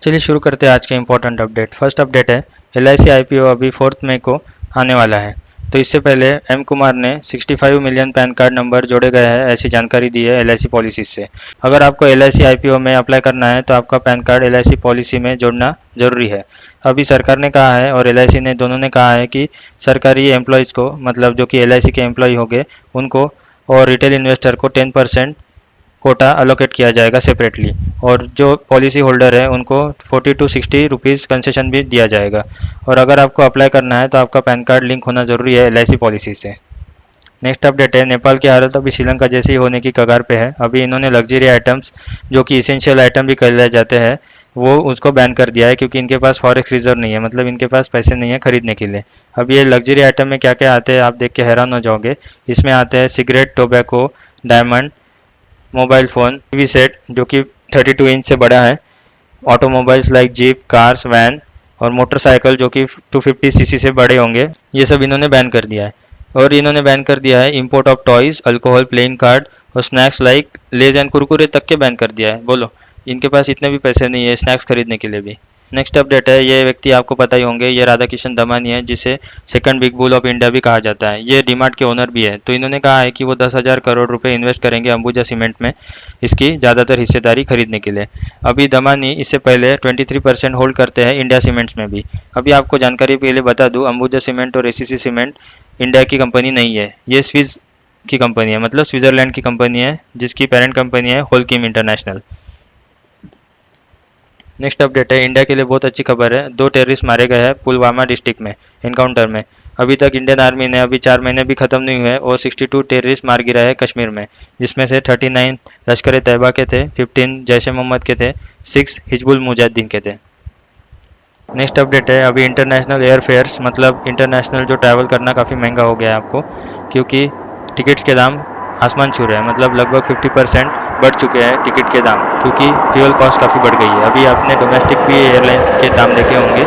चलिए शुरू करते हैं आज के इम्पोर्टेंट अपडेट। फर्स्ट अपडेट है LIC IPO अभी 4 मई को आने वाला है। तो इससे पहले एम कुमार ने 65 मिलियन पैन कार्ड नंबर जोड़े गए हैं, ऐसी जानकारी दी है LIC पॉलिसी से। अगर आपको LIC IPO में अप्लाई करना है तो आपका पैन कार्ड LIC पॉलिसी में जोड़ना जरूरी है। अभी सरकार ने कहा है और LIC ने दोनों ने कहा है कि सरकारी एम्प्लॉयज़ को, मतलब जो कि LIC के एम्प्लॉय होंगे उनको, और रिटेल इन्वेस्टर को 10% कोटा अलोकेट किया जाएगा सेपरेटली, और जो पॉलिसी होल्डर है उनको 40 to 60 रुपीज़ कंसेशन भी दिया जाएगा। और अगर आपको अप्लाई करना है तो आपका पैन कार्ड लिंक होना ज़रूरी है LIC पॉलिसी से। नेक्स्ट अपडेट है, नेपाल की हालत अभी श्रीलंका जैसी ही होने की कगार पे है। अभी इन्होंने लग्जरी आइटम्स, जो कि इसेंशियल आइटम भी कहलाए जाते हैं, वो उसको बैन कर दिया है क्योंकि इनके पास फॉरेक्स रिजर्व नहीं है, मतलब इनके पास पैसे नहीं है खरीदने के लिए। अब ये लग्जरी आइटम में क्या क्या आते हैं आप देख के हैरान हो जाओगे। इसमें आते हैं cigarette, tobacco, diamond, mobile phone, TV set जो कि 32 इंच से बड़ा है, automobiles like jeep, cars, van, और मोटरसाइकिल जो कि 250 सीसी से बड़े होंगे, ये सब इन्होंने बैन कर दिया है। और इन्होंने बैन कर दिया है import of toys, alcohol, playing card और snacks like Lay's and Kurkure तक के बैन कर दिया है। बोलो, इनके पास इतने भी पैसे नहीं है स्नैक्स खरीदने के लिए भी। नेक्स्ट अपडेट है, ये व्यक्ति आपको पता ही होंगे, ये राधा किशन दमानी है, जिसे second big bull of India भी कहा जाता है। ये डीमार्ट के ओनर भी है। तो इन्होंने कहा है कि वो 10,000 करोड़ रुपए इन्वेस्ट करेंगे अंबुजा सीमेंट में इसकी ज़्यादातर हिस्सेदारी खरीदने के लिए। अभी दमानी इससे पहले 23% होल्ड करते हैं इंडिया सीमेंट्स में भी। अभी आपको जानकारी के लिए बता दूँ, अंबुजा सीमेंट और ACC सीमेंट इंडिया की कंपनी नहीं है, ये स्विस की कंपनी है, मतलब स्विट्ज़रलैंड की कंपनी है, जिसकी पेरेंट कंपनी है होलकिम इंटरनेशनल। नेक्स्ट अपडेट है, इंडिया के लिए बहुत अच्छी खबर है। 2 टेररिस्ट मारे गए हैं पुलवामा डिस्ट्रिक्ट में एनकाउंटर में। अभी तक इंडियन आर्मी ने अभी 4 महीने भी खत्म नहीं हुए और 62 टेररिस्ट मार गिरा है कश्मीर में, जिसमें से 39 लश्कर तैयबा के थे, 15 जैश ए मोहम्मद के थे, 6 हिजबुल मुजाहिदीन के थे। नेक्स्ट अपडेट है, अभी इंटरनेशनल एयर फेयर्स, मतलब इंटरनेशनल जो ट्रैवल करना काफ़ी महंगा हो गया है आपको, क्योंकि टिकट्स के दाम आसमान छू रहे हैं, मतलब लगभग 50% बढ़ चुके हैं टिकट के दाम, क्योंकि फ्यूल कॉस्ट काफ़ी बढ़ गई है। अभी आपने डोमेस्टिक भी एयरलाइंस के दाम देखे होंगे,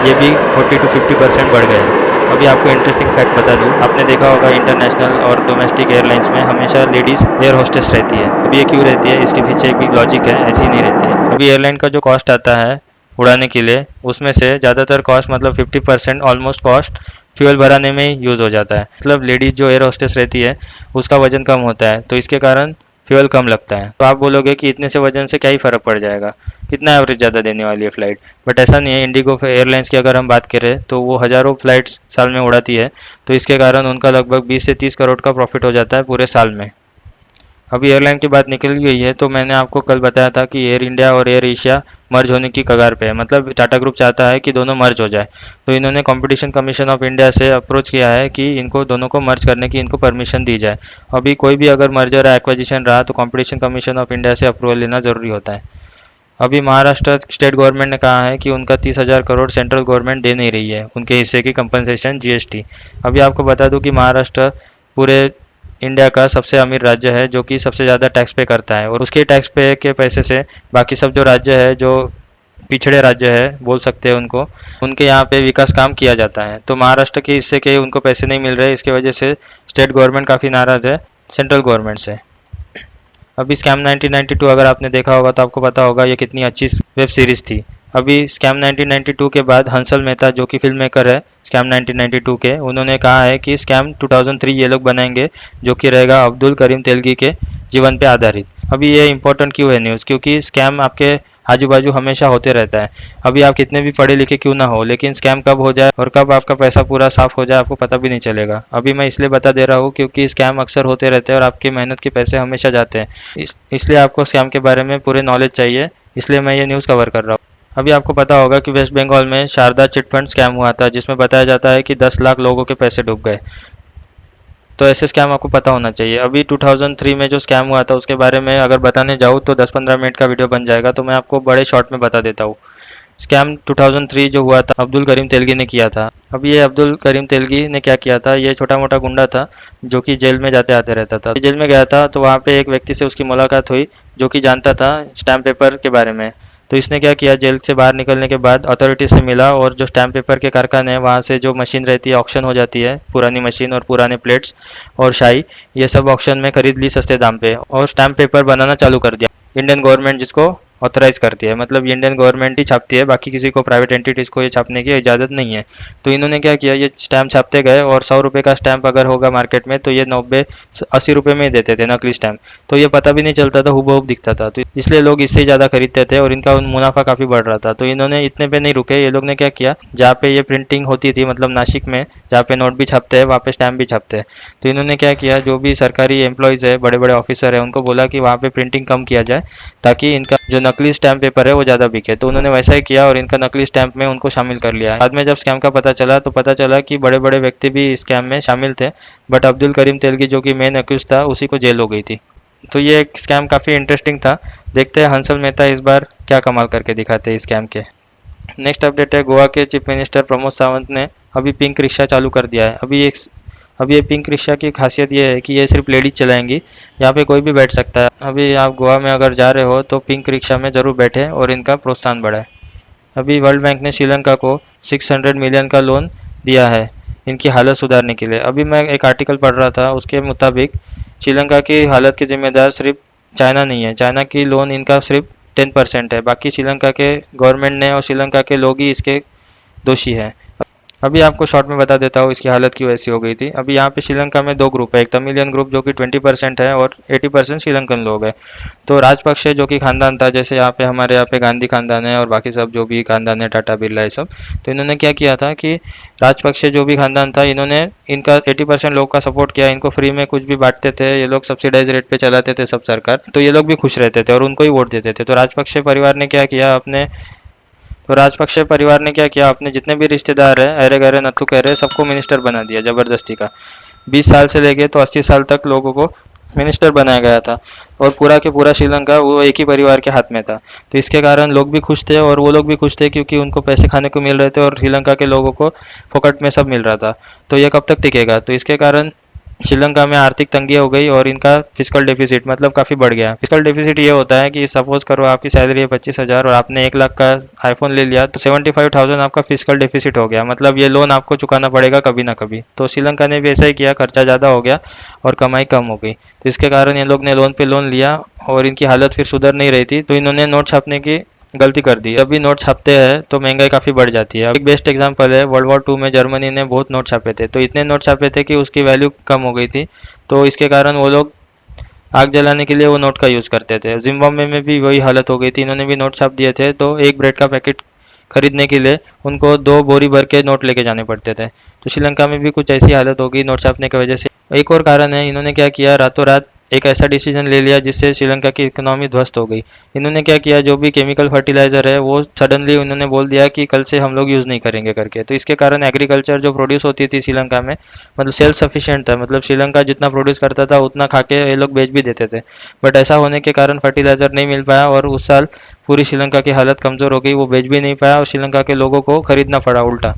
ये भी 40 to 50% बढ़ गए हैं। अभी आपको इंटरेस्टिंग फैक्ट बता दूँ, आपने देखा होगा इंटरनेशनल और डोमेस्टिक एयरलाइंस में हमेशा लेडीज़ एयर होस्टेस रहती है। अभी ये क्यों रहती है, इसके पीछे भी लॉजिक है, ऐसी नहीं रहती है। अभी एयरलाइन का जो कॉस्ट आता है उड़ाने के लिए, उसमें से ज़्यादातर कॉस्ट, मतलब 50% ऑलमोस्ट कॉस्ट फ्यूल भराने में ही यूज़ हो जाता है। मतलब लेडीज़ जो एयर होस्टेस रहती है उसका वजन कम होता है, तो इसके कारण फ्यूल कम लगता है। तो आप बोलोगे कि इतने से वजन से क्या ही फ़र्क पड़ जाएगा, कितना एवरेज ज़्यादा देने वाली है फ़्लाइट, बट ऐसा नहीं है। इंडिगो एयरलाइंस की अगर हम बात करें तो वो हज़ारों फ्लाइट्स साल में उड़ाती है, तो इसके कारण उनका लगभग 20 से 30 करोड़ का प्रॉफिट हो जाता है पूरे साल में। अभी एयरलाइन की बात निकल गई है, तो मैंने आपको कल बताया था कि एयर इंडिया और एयर एशिया मर्ज होने की कगार पे है, मतलब टाटा ग्रुप चाहता है कि दोनों मर्ज हो जाए। तो इन्होंने कंपटीशन कमीशन ऑफ इंडिया से अप्रोच किया है कि इनको दोनों को मर्ज करने की इनको परमिशन दी जाए। अभी कोई भी अगर मर्जर या एक्विजिशन रहा तो कंपटीशन कमीशन ऑफ इंडिया से अप्रूवल लेना ज़रूरी होता है। अभी महाराष्ट्र स्टेट गवर्नमेंट ने कहा है कि उनका 30,000 करोड़ सेंट्रल गवर्नमेंट दे नहीं रही है उनके हिस्से की कंपनसेशन GST। अभी आपको बता दूं कि महाराष्ट्र पूरे इंडिया का सबसे अमीर राज्य है, जो कि सबसे ज़्यादा टैक्स पे करता है, और उसके टैक्स पे के पैसे से बाकी सब जो राज्य है, जो पिछड़े राज्य है बोल सकते हैं उनको, उनके यहाँ पे विकास काम किया जाता है। तो महाराष्ट्र के हिस्से के उनको पैसे नहीं मिल रहे, इसके वजह से स्टेट गवर्नमेंट काफ़ी नाराज़ है सेंट्रल गवर्नमेंट से। अभी स्कैम 1992 अगर आपने देखा होगा तो आपको पता होगा ये कितनी अच्छी वेब सीरीज़ थी। अभी स्कैम 1992 के बाद हंसल मेहता, जो कि फिल्म मेकर है स्कैम 1992 के, उन्होंने कहा है कि स्कैम 2003 ये लोग बनाएंगे, जो कि रहेगा अब्दुल करीम तेलगी के जीवन पे आधारित। अभी ये इंपॉर्टेंट क्यों है न्यूज़, क्योंकि स्कैम आपके आजू बाजू हमेशा होते रहता है। अभी आप कितने भी पढ़े लिखे क्यों ना हो, लेकिन स्कैम कब हो जाए और कब आपका पैसा पूरा साफ हो जाए आपको पता भी नहीं चलेगा। अभी मैं इसलिए बता दे रहा हूँ क्योंकि स्कैम अक्सर होते रहते हैं और आपकी मेहनत के पैसे हमेशा जाते हैं। इसलिए आपको स्कैम के बारे में पूरे नॉलेज चाहिए, इसलिए मैं ये न्यूज़ कवर कर रहा हूँ। अभी आपको पता होगा कि वेस्ट बंगाल में शारदा चिटफंड स्कैम हुआ था, जिसमें बताया जाता है कि 10 लाख लोगों के पैसे डूब गए। तो ऐसे स्कैम आपको पता होना चाहिए। अभी 2003 में जो स्कैम हुआ था उसके बारे में अगर बताने जाऊँ तो 10-15 मिनट का वीडियो बन जाएगा, तो मैं आपको बड़े शॉर्ट में बता देता हूँ। स्कैम 2003 जो हुआ था अब्दुल करीम तेलगी ने किया था। अब ये अब्दुल करीम तेलगी ने क्या किया था, ये छोटा मोटा गुंडा था जो कि जेल में जाते आते रहता था। जेल में गया था तो वहाँ पे एक व्यक्ति से उसकी मुलाकात हुई जो कि जानता था स्टैम्प पेपर के बारे में। तो इसने क्या किया, जेल से बाहर निकलने के बाद अथॉरिटी से मिला और जो स्टैम्प पेपर के कारखाने हैं वहाँ से जो मशीन रहती है ऑक्शन हो जाती है, पुरानी मशीन और पुराने प्लेट्स और शाई, ये सब ऑक्शन में खरीद ली सस्ते दाम पे और स्टैम्प पेपर बनाना चालू कर दिया। इंडियन गवर्नमेंट जिसको ऑथराइज करती है, मतलब इंडियन गवर्नमेंट ही छापती है, बाकी किसी को प्राइवेट एंटिटीज़ को ये छापने की इजाज़त नहीं है। तो इन्होंने क्या किया, ये स्टैम्प छापते गए और 100 रुपये का स्टैम्प अगर होगा मार्केट में तो ये 90-80 रुपये में ही देते थे नकली स्टैम्प। तो ये पता भी नहीं चलता था, हुबहू दिखता था, तो इसलिए लोग इससे ही ज़्यादा खरीदते थे और इनका मुनाफा काफ़ी बढ़ रहा था। तो इन्होंने इतने पे नहीं रुके, ये लोग ने क्या किया, जहाँ पे ये प्रिंटिंग होती थी, मतलब नासिक में जहाँ पे नोट भी छपते हैं वहाँ पे स्टैम्प भी छपते हैं। तो इन्होंने क्या किया, जो भी सरकारी एम्प्लॉयज़ है, बड़े बड़े ऑफिसर है, उनको बोला कि वहाँ पे प्रिंटिंग कम किया जाए ताकि इनका जो नकली स्टैम्प पेपर है वो ज़्यादा बिके। तो उन्होंने वैसा ही किया और इनका नकली स्टैम्प में उनको शामिल कर लिया। बाद में जब स्कैम का पता चला तो पता चला कि बड़े बड़े व्यक्ति भी इस स्कैम में शामिल थे, बट अब्दुल करीम तेलगी जो कि मेन एक्यूज था उसी को जेल हो गई थी। तो ये एक स्कैम काफ़ी इंटरेस्टिंग था। देखते हैं हंसल मेहता इस बार क्या कमाल करके दिखाते हैं इस स्कैम के। नेक्स्ट अपडेट है, गोवा के चीफ मिनिस्टर प्रमोद सावंत ने अभी पिंक रिक्शा चालू कर दिया है। अभी ये पिंक रिक्शा की खासियत ये है कि ये सिर्फ लेडीज चलाएंगी, यहाँ पे कोई भी बैठ सकता है। अभी आप गोवा में अगर जा रहे हो तो पिंक रिक्शा में ज़रूर बैठे और इनका प्रोत्साहन बढ़ाए। अभी वर्ल्ड बैंक ने श्रीलंका को 600 मिलियन का लोन दिया है इनकी हालत सुधारने के लिए। अभी मैं एक आर्टिकल पढ़ रहा था, उसके मुताबिक श्रीलंका की हालत की जिम्मेदार सिर्फ चाइना नहीं है, चाइना की लोन इनका सिर्फ 10% है, बाकी श्रीलंका के गवर्नमेंट ने और श्रीलंका के लोग ही इसके दोषी हैं। अभी आपको शॉर्ट में बता देता हूँ इसकी हालत क्यों ऐसी हो गई थी। अभी यहाँ पे श्रीलंका में दो ग्रुप है, एक तमिलियन ग्रुप जो कि 20% है और 80% श्रीलंकन लोग हैं। तो राजपक्षे जो कि खानदान था, जैसे यहाँ पे हमारे यहाँ पे गांधी खानदान है और बाकी सब जो भी खानदान है, टाटा बिरला ये सब, तो इन्होंने क्या किया था कि राजपक्षे जो भी खानदान था, इन्होंने इनका 80% लोग का सपोर्ट किया, इनको फ्री में कुछ भी बांटते थे, ये लोग सब्सिडाइज रेट पे चलाते थे सब सरकार, तो ये लोग भी खुश रहते थे और उनको ही वोट देते थे। तो राजपक्षे परिवार ने क्या किया, अपने जितने भी रिश्तेदार है, अरे गहरे नत्थु कहरे, सबको मिनिस्टर बना दिया ज़बरदस्ती का। 20 साल से लेके तो 80 साल तक लोगों को मिनिस्टर बनाया गया था और पूरा के पूरा श्रीलंका वो एक ही परिवार के हाथ में था। तो इसके कारण लोग भी खुश थे और वो लोग भी खुश थे क्योंकि उनको पैसे खाने को मिल रहे थे और श्रीलंका के लोगों को फोकट में सब मिल रहा था। तो ये कब तक टिकेगा? तो इसके कारण श्रीलंका में आर्थिक तंगी हो गई और इनका फिजिकल डेफिसिट मतलब काफ़ी बढ़ गया। फिजिकल डेफिसिट ये होता है कि सपोज करो आपकी सैलरी है 25,000 और आपने 1 लाख का आईफोन ले लिया, तो 75,000 आपका फिजिकल डेफिसिट हो गया, मतलब ये लोन आपको चुकाना पड़ेगा कभी ना कभी। तो श्रीलंका ने भी ऐसा ही किया, खर्चा ज़्यादा हो गया और कमाई कम हो गई। तो इसके कारण ये लोग ने लोन पे लोन लिया और इनकी हालत फिर सुधर नहीं रही थी, तो इन्होंने नोट छापने की गलती कर दी। अभी नोट छापते हैं तो महंगाई काफ़ी बढ़ जाती है। एक बेस्ट एग्जांपल है, वर्ल्ड वॉर 2 में जर्मनी ने बहुत नोट छापे थे, तो इतने नोट छापे थे कि उसकी वैल्यू कम हो गई थी। तो इसके कारण वो लोग आग जलाने के लिए वो नोट का यूज़ करते थे। जिम्बाब्वे में भी वही हालत हो गई थी, इन्होंने भी नोट छाप दिए थे, तो एक ब्रेड का पैकेट खरीदने के लिए उनको 2 बोरी भर के नोट लेके जाने पड़ते थे। तो श्रीलंका में भी कुछ ऐसी हालत हो गई नोट छापने की वजह से। एक और कारण है, इन्होंने क्या किया, रातों रात एक ऐसा डिसीजन ले लिया जिससे श्रीलंका की इकोनॉमी ध्वस्त हो गई। इन्होंने क्या किया, जो भी केमिकल फर्टिलाइज़र है वो सडनली उन्होंने बोल दिया कि कल से हम लोग यूज़ नहीं करेंगे करके। तो इसके कारण एग्रीकल्चर जो प्रोड्यूस होती थी श्रीलंका में, मतलब सेल्फ सफिशिएंट था, मतलब श्रीलंका जितना प्रोड्यूस करता था उतना खा के ये लोग बेच भी देते थे। बट ऐसा होने के कारण फर्टिलाइज़र नहीं मिल पाया और उस साल पूरी श्रीलंका की हालत कमज़ोर हो गई, वो बेच भी नहीं पाया और श्रीलंका के लोगों को खरीदना पड़ा उल्टा।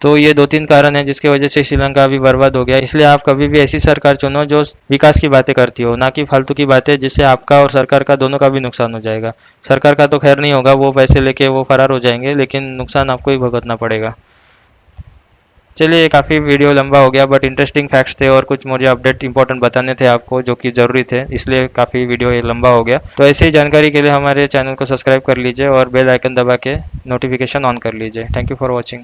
तो ये 2-3 कारण हैं जिसकी वजह से श्रीलंका अभी बर्बाद हो गया। इसलिए आप कभी भी ऐसी सरकार चुनो जो विकास की बातें करती हो, ना कि फालतू की बातें जिससे आपका और सरकार का दोनों का भी नुकसान हो जाएगा। सरकार का तो खैर नहीं होगा, वो पैसे लेके वो फरार हो जाएंगे, लेकिन नुकसान आपको ही भुगतना पड़ेगा। चलिए, काफ़ी वीडियो लंबा हो गया, बट इंटरेस्टिंग फैक्ट्स थे और कुछ मुझे अपडेट इंपॉर्टेंट बताने थे आपको जो कि ज़रूरी थे, इसलिए काफ़ी वीडियो ये लंबा हो गया। तो ऐसी ही जानकारी के लिए हमारे चैनल को सब्सक्राइब कर लीजिए और बेल आइकन दबा के नोटिफिकेशन ऑन कर लीजिए। Thank you for watching.